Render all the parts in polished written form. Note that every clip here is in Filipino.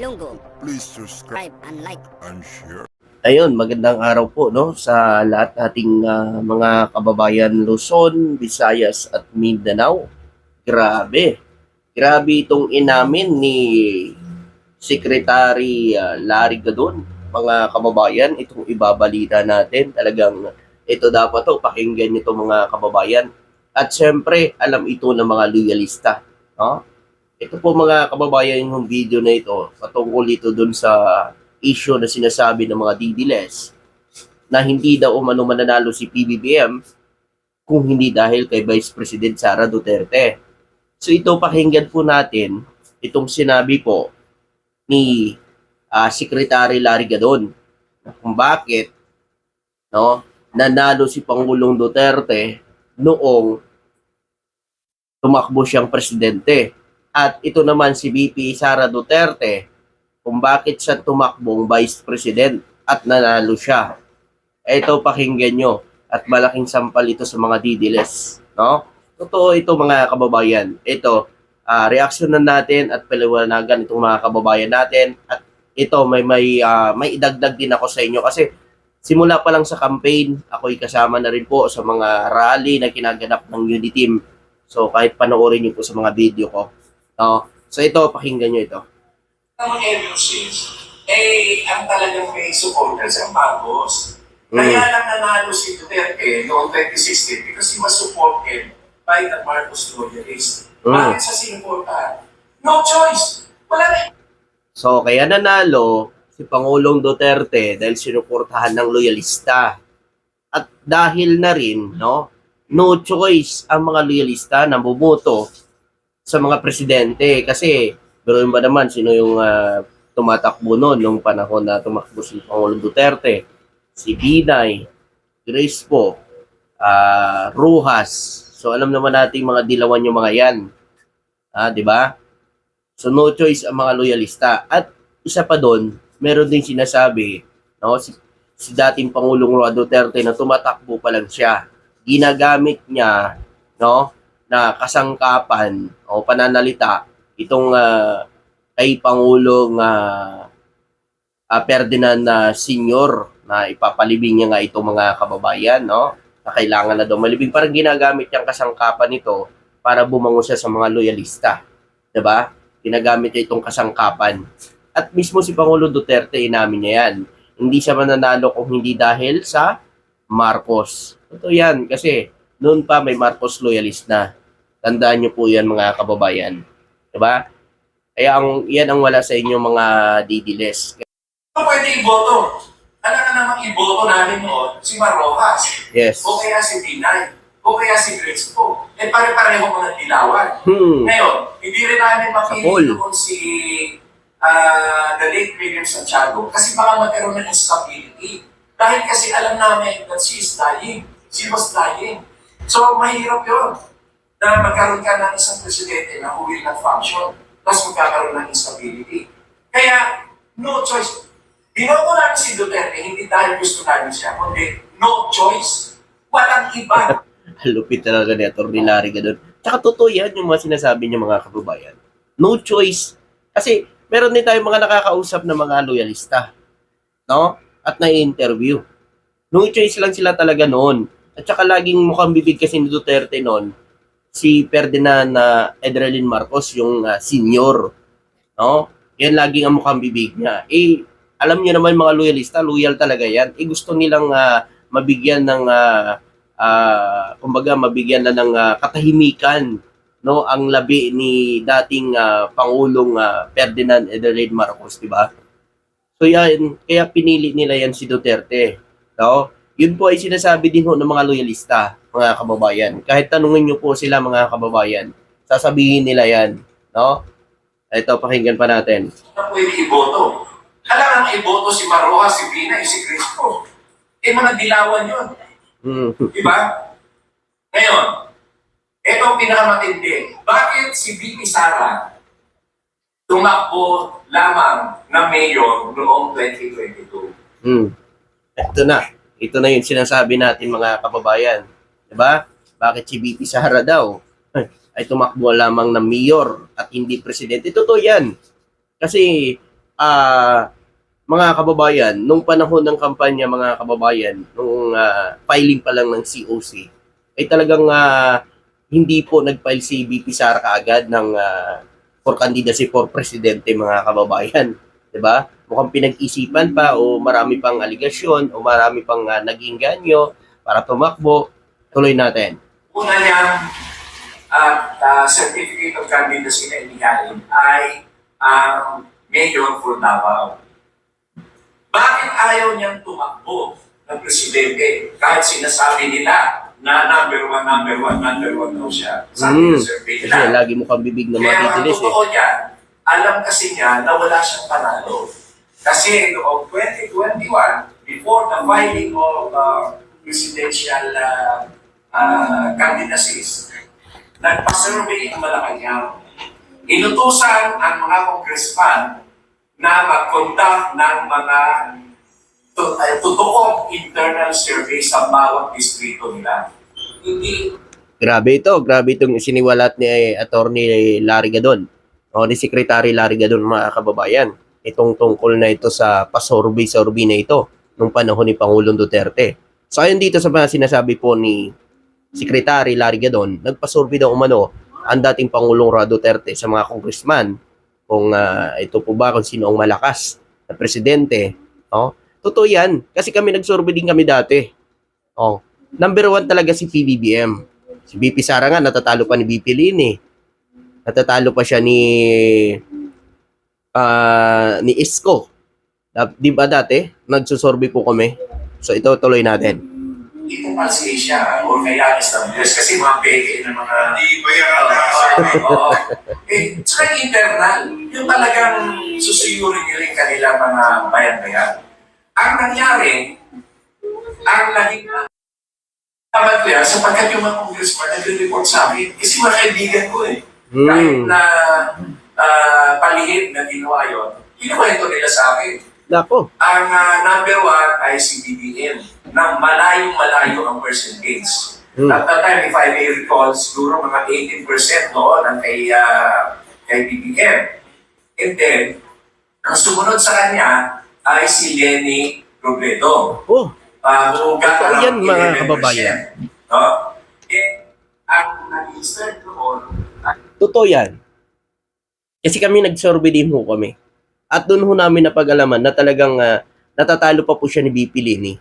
Ilonggo. Please subscribe And like. and share. Ayun, magandang araw po no sa lahat nating mga kababayan Luzon, Visayas at Mindanao. Grabe. Grabe itong inamin ni Secretary Larry Gadon. Mga kababayan, itong ibabalita natin. Talagang ito dapat to pakinggan nito mga kababayan. At syempre, alam ito ng mga loyalista, no? Ito po mga kababayan yung video na ito patungkol ito dun sa issue na sinasabi ng mga Didiles na hindi daw umano mananalo si PBBM kung hindi dahil kay Vice President Sara Duterte. So ito pakinggan po natin itong sinabi po ni Secretary Larry Gadon kung bakit no nanalo si Pangulong Duterte noong tumakbo siyang presidente. At ito naman si VP Sara Duterte kung bakit siya tumakbong Vice President at nanalo siya. Ito pakinggan nyo at malaking sampal ito sa mga Didiles. No? Totoo ito mga kababayan. Ito, reaksyonan natin at paliwanagan itong mga kababayan natin. At ito, may idagdag din ako sa inyo kasi simula pa lang sa campaign, ako'y kasama na rin po sa mga rally na kinaganap ng Uniteam. So kahit panoorin nyo po sa mga video ko. No? So ito, pakinggan nyo ito. Ang MUCs, ang talagang may supporters ang Marcos. Kaya lang nanalo si Duterte noong 2016 because he was supported by the Marcos loyalists. Bakit sa sinuportahan? No choice. Wala na. So, kaya nanalo si Pangulong Duterte dahil sinuportahan ng loyalista. At dahil na rin, no choice ang mga loyalista na bumoto sa mga presidente. Kasi, biruin ba naman, sino yung tumatakbo noon nung panahon na tumakbo si Pangulong Duterte? Si Binay, Grace po, Rojas. So, alam naman natin mga dilawan yung mga yan. Di ba? So, no choice ang mga loyalista. At isa pa doon, meron din sinasabi, no, si dating Pangulong Duterte na tumatakbo pa lang siya. Ginagamit niya, no, na kasangkapan o pananalita itong kay Pangulong Ferdinand Sr. na ipapalibing niya nga itong mga kababayan, no? Na kailangan na daw malibing. Parang ginagamit niyang kasangkapan ito para bumango siya sa mga loyalista. Diba? Ginagamit niya itong kasangkapan. At mismo si Pangulo Duterte, inamin niya yan. Hindi siya mananalo kung hindi dahil sa Marcos. Ito yan, kasi noon pa may Marcos loyalist na. Tandaan niyo po yan mga kababayan. Diba? Kaya yan ang wala sa inyo mga Didiles. Pwede iboto. Alam na namang iboto namin noon si Rojas. Yes. O kaya si Binay. O kaya si Grace po. Pare-pareho mga dilawan. Ngayon, hindi rin namin mapili doon si the late William Santiago kasi baka magkaroon ng instability. Dahil kasi alam namin that she is dying. She was dying. So, mahirap yun na magkaroon ka ng isang presidente na who will not function, tapos magkakaroon ng instability. Kaya, no choice. Binoto namin si Duterte, hindi dahil gusto namin siya, kundi no choice. Walang iba. Lupit talaga ni Atty. Larry Gadon. Tsaka totoo yan yung mga sinasabi niyo mga kababayan. No choice. Kasi meron din tayong mga nakakausap na mga loyalista. No? At na-interview. No choice lang sila talaga noon. At saka laging mukhang bibig kasi ni Duterte noon si Ferdinand Edralin Marcos, yung senior. No? Yan laging ang mukhang bibig niya. Alam niyo naman mga loyalista, loyal talaga yan. Gusto nilang mabigyan ng kumbaga mabigyan na ng katahimikan, no, ang labi ni dating Pangulong Ferdinand Edralin Marcos, di ba? So yan, kaya pinili nila yan si Duterte. No? Yun po ay sinasabi din ho ng mga loyalista, mga kababayan. Kahit tanungin niyo po sila mga kababayan, sasabihin nila yan, no? Ito, pakinggan pa natin. Na pwede iboto. Alam naman iboto si Rojas, si Binay, si Grace po. Mga dilawan yun. Diba? Ngayon, ito ang pinakamatindi. Bakit si VP Sara tumakbo lamang na mayor noong 2022? Ito na yung sinasabi natin mga kababayan. Diba? Bakit si VP Sara daw ay tumakbo lamang na mayor at hindi presidente? Totoo yan. Kasi mga kababayan, nung panahon ng kampanya mga kababayan, nung filing pa lang ng COC, ay talagang hindi po nag-file si VP Sara kaagad ng for candidacy for presidente mga kababayan. 'Di ba? Mukhang pinag-isipan pa o marami pang aligasyon o marami pang naging ganyo para tumakbo. Tuloy natin. Una niyang certificate of candidacy na inihain ay ang mayor for Davao. Bakit ayaw niyang tumakbo ng presidente kahit sinasabi nila na number one daw siya? Sabi ng survey Kasi nila. lagi mo kang bibig na Kaya ang matitilis totoo niya, alam kasi niya na wala siyang panalo. Kasi noong 2021, before the filing of presidential candidacies, nagpa-survey ang Malacanang. Inutusan ang mga congressman na mag-conduct ng mga totoong internal survey sa bawat distrito nila. Hindi Grabe itong isiniwalat ni Attorney Larry Gadon o ni Secretary Larry Gadon mga kababayan. Itong tungkol na ito sa pa-survey na ito nung panahon ni Pangulong Duterte. So ayon dito sa mga sinasabi po ni Secretary Larry Gadon, nagpa-survey daw umano ang dating Pangulong Duterte sa mga congressman kung ito po ba kung sino ang malakas na presidente. Oh, totoo yan. Kasi kami nag-survey din kami dati. Oh, number 1 talaga si PBBM. Si BP Sara nga, natatalo pa ni BP Lini. Natatalo pa siya ni Isko. Di ba dati? Nagsusurvey po kami. So ito, tuloy natin. Hindi ko palsi siya o kaya established kasi mga peke na mga hindi ba yan tsaka internal yung talagang susuyurin nyo rin kanila mga bayan-bayan. Ang nangyari, ang naging tamat ko yan sapagkat yung mga congressman nagre-report sa akin kasi mga kaibigan ko kahit na palihid na ginawa yun, kinukwento nila sa akin. Nako. Ang number 1 ay si BBM na malayong-malayo ang percentage. At that time, if I may recall, siguro mga 18% noon ang kay BBM. And then, ang sumunod sa kanya ay si Lenny Robredo. Oh, Totoo yan mga kababayan. No? Ang nag-insert noon, totoo yan. Kasi kami nag-survey din ho kami. At doon ho namin napag-alaman na talagang natatalo pa po siya ni BP Lini.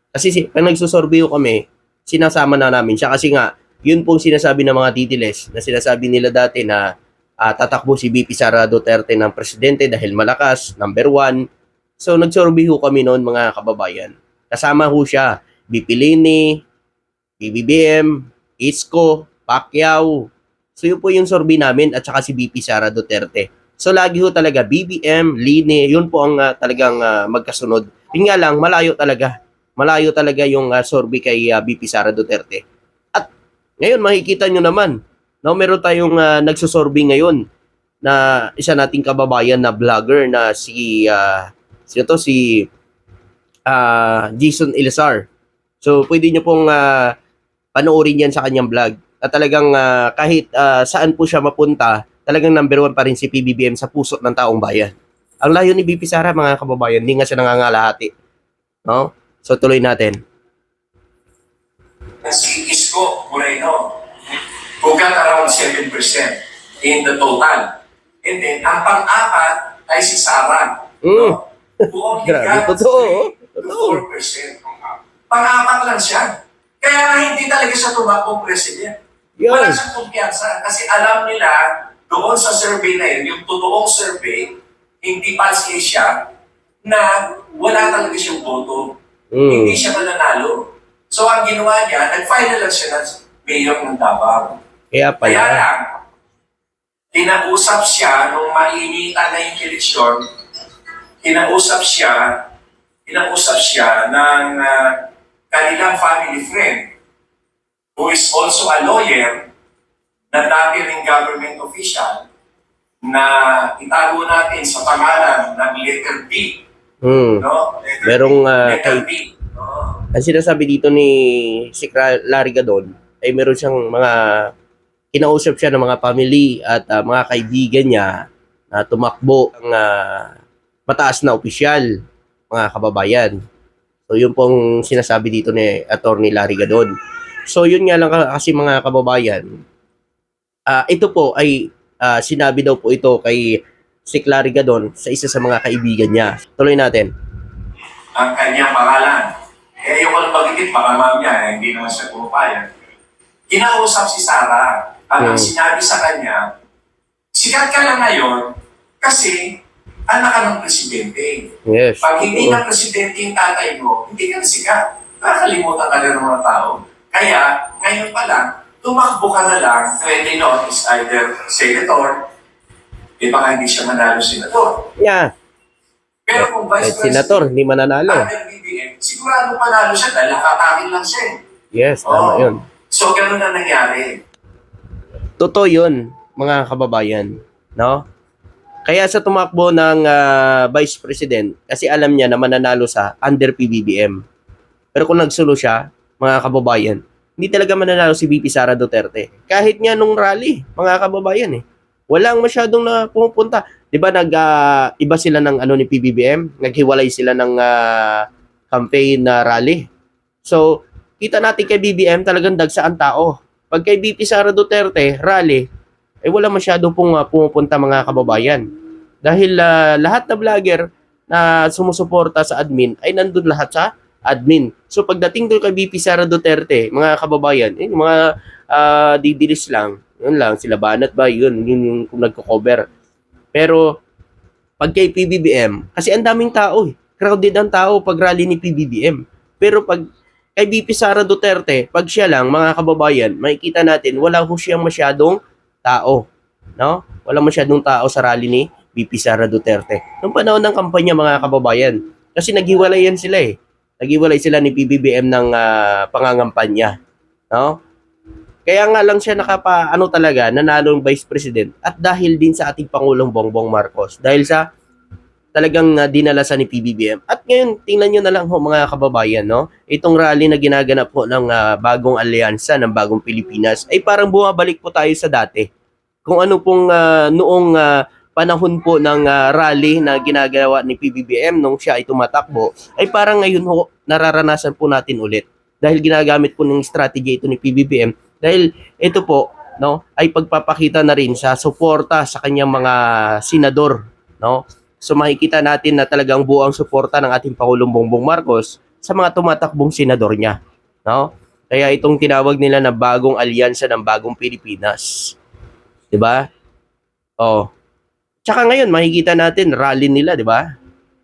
Kasi pag nagsusurvey ho kami, sinasama na namin siya. Kasi nga, yun pong sinasabi ng mga titiles na sinasabi nila dati na tatakbo si BP Sara Duterte ng presidente dahil malakas, number 1. So nagsurvey ho kami noon mga kababayan. Kasama ho siya, BP Lini, BBM, Isko, Pacquiao. So yun po yung survey namin at saka si BP Sara Duterte. So lagi ho talaga BBM, Lini, yun po ang talagang magkasunod. Yun nga lang, malayo talaga. Malayo talaga yung survey kay BP Sara Duterte. At ngayon makikita nyo naman, no, meron tayong nagsusurvey ngayon na isa nating kababayan na vlogger na si Jason Elazar. So pwede nyo pong panoorin yan sa kanyang vlog. At talagang kahit saan po siya mapunta, talagang number 1 pa rin si PBBM sa puso ng taong bayan. Ang layo ni BP Sara, mga kababayan, hindi nga siya nangangalahati. No? So, tuloy natin. Si Isko Moreno, who got around 7% in the total. And then, ang pang-apat ay si Sara. No? Who only Grabe, got totoo. 4%. Pang-apat lang siya. Kaya hindi talaga siya tumakbong president. Wala siyang kumpiyansa kasi alam nila doon sa survey na yun, yung totoong survey, hindi palsi siya na wala talaga siyang boto. Hindi siya mananalo. So ang ginawa niya, nag-final lang siya ng mayor ng Davao. Kaya Kaya pala. lang, kinausap siya nung mainitan na yung eleksyon, kinausap siya ng kanilang family friend who is also a lawyer na dati ring government official na itago natin sa pangalan ng letter B. No? Merong letter B. ang sinasabi dito ni Larry Gadon ay meron siyang mga kinausap siya ng mga family at mga kaibigan niya na tumakbo ang mataas na opisyal, mga kababayan. So yun pong sinasabi dito ni Attorney Larry Gadon. So yun nga lang kasi mga kababayan, ito po ay sinabi daw po ito kay si Larry Gadon sa isa sa mga kaibigan niya. Tuloy natin. Ang kanyang pangalan. Yung walang bagigit, baka mamaya, hindi naman siya pumapayag. Kinausap si Sarah at ang sinabi sa kanya, sikat ka lang ngayon kasi anak ka ng presidente. Yes. Pag hindi na presidente yung tatay mo, hindi ka na sikat. Nakakalimutan ka na ng mga tao. Kaya, ngayon pa lang, tumakbo ka na lang, pwede no, is either senator, baka hindi siya manalo senator. Yeah. Pero kung vice president, Senator, hindi mananalo. under BBM, sigurado panalo siya dahil nakatakin lang siya. Yes, tama yun. So, ganun na nangyari. Totoo yun, mga kababayan. No? Kaya sa tumakbo ng Vice President, kasi alam niya na mananalo sa under PBBM. Pero kung nagsulo siya, mga kababayan, hindi talaga mananalo si VP Sara Duterte. Kahit nga nung rally, mga kababayan walang masyadong na pumupunta. 'Di ba iba sila ng ni PBBM, naghiwalay sila ng campaign na rally. So, kita natin kay BBM talagang dagsaan tao. Pag kay VP Sara Duterte, rally, wala masyadong pumupunta mga kababayan. Dahil lahat na vlogger na sumusuporta sa admin ay nandun lahat sa admin. So pagdating doon kay VP Sara Duterte, mga kababayan, yung mga didilis lang, yun lang, sila Banat ba, yun yung nagko-cover. Pero pag kay PBBM, kasi ang daming tao crowded ang tao pag rally ni PBBM. Pero pag kay VP Sara Duterte, pag siya lang, mga kababayan, makikita natin, wala ho siyang masyadong tao. No? Wala masyadong tao sa rally ni VP Sara Duterte. Noong panahon ng kampanya, mga kababayan, kasi naghiwalayan sila Naghiwalay sila ni PBBM ng pangangampanya. No? Kaya nga lang siya talaga, nanalo ng Vice President at dahil din sa ating Pangulong Bongbong Marcos. Dahil sa talagang dinalasan ni PBBM. At ngayon, tingnan nyo na lang mga kababayan, no? Itong rally na ginaganap po ng bagong alyansa ng bagong Pilipinas ay parang bumabalik po tayo sa dati. Kung ano pong noong panahon po ng rally na ginagawa ni PBBM nung siya ay tumatakbo, ay parang ngayon nararanasan po natin ulit. Dahil ginagamit po ng strategy ito ni PBBM. Dahil ito po, no, ay pagpapakita na rin sa suporta sa kanyang mga senador, no? So makikita natin na talagang buo ang suporta ng ating Pangulong Bongbong Marcos sa mga tumatakbong senador niya, no? Kaya itong tinawag nila na bagong alyansa ng bagong Pilipinas. 'Di ba? Oh. Tsaka ngayon makikita natin rally nila, 'di ba?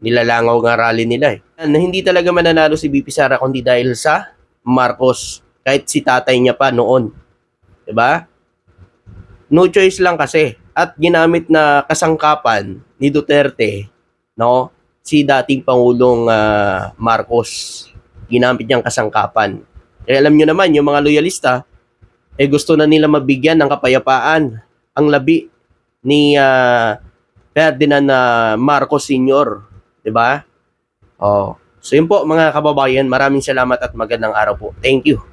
Nilalangaw nga rally nila Na hindi talaga mananalo si VP Sara kundi dahil sa Marcos, kahit si tatay niya pa noon. 'Di ba? No choice lang kasi. At ginamit na kasangkapan ni Duterte, no, si dating Pangulong Marcos. Ginamit niyang kasangkapan. Kaya alam niyo naman, yung mga loyalista, gusto na nila mabigyan ng kapayapaan ang labi ni Ferdinand Marcos Sr. Diba? Oh. So yun po mga kababayan, maraming salamat at magandang araw po. Thank you.